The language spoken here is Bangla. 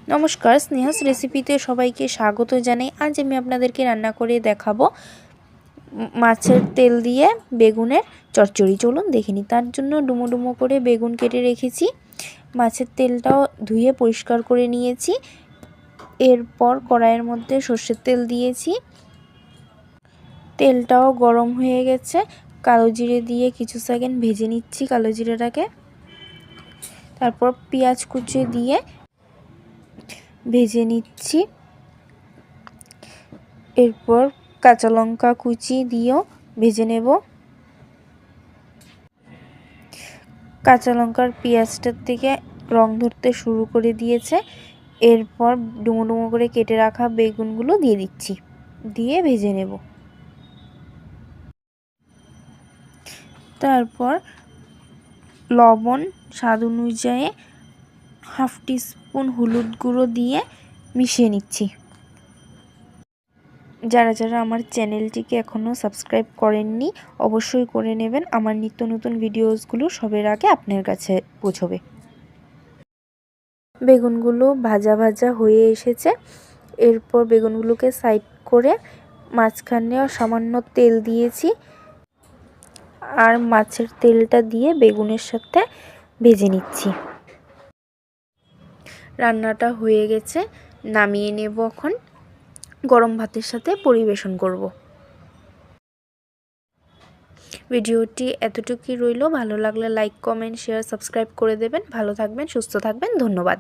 নমস্কার, স্নেহাস রেসিপিতে সবাইকে স্বাগত জানাই। আজ আমি আপনাদেরকে রান্না করে দেখাবো মাছের তেল দিয়ে বেগুনের চচ্চড়ি। চলুন দেখে নিই। তার জন্য ডুমো ডুমো করে বেগুন কেটে রেখেছি। মাছের তেলটাও ধুয়ে পরিষ্কার করে নিয়েছি। এরপর কড়াইয়ের মধ্যে সর্ষের তেল দিয়েছি। তেলটাও গরম হয়ে গেছে। কালো জিরে দিয়ে কিছু সেকেন্ড ভেজে নিচ্ছি কালো জিরেটাকে। তারপর পেঁয়াজ কুচি দিয়ে ভেজে নিচ্ছি। এরপর কাঁচা লঙ্কা কুচি দিয়েও ভেজে নেব। কাঁচা লঙ্কার পেঁয়াজটার থেকে রং ধরতে শুরু করে দিয়েছে। এরপর ডুমো ডুমো করে কেটে রাখা বেগুনগুলো দিয়ে দিচ্ছি, দিয়ে ভেজে নেব। তারপর লবণ স্বাদ অনুযায়ী হাফ টিস্পুন হলুদ গুঁড়ো দিয়ে মিশিয়ে নিচ্ছি। যারা যারা আমার চ্যানেলটিকে এখনও সাবস্ক্রাইব করেননি অবশ্যই করে নেবেন। আমার নিত্য নতুন ভিডিওসগুলো সবার আগে আপনার কাছে পৌঁছবে। বেগুনগুলো ভাজা ভাজা হয়ে এসেছে। এরপর বেগুনগুলোকে সাইড করে মাঝখানে সামান্য তেল দিয়েছি আর মাছের তেলটা দিয়ে বেগুনের সাথে ভেজে নিচ্ছি। রান্নাটা হয়ে গেছে, নামিয়ে নেব। এখন গরম ভাতের সাথে পরিবেশন করব। ভিডিওটি এতটুকুই রইল। ভালো লাগলে লাইক, কমেন্ট, শেয়ার, সাবস্ক্রাইব করে দেবেন। ভালো থাকবেন, সুস্থ থাকবেন। ধন্যবাদ।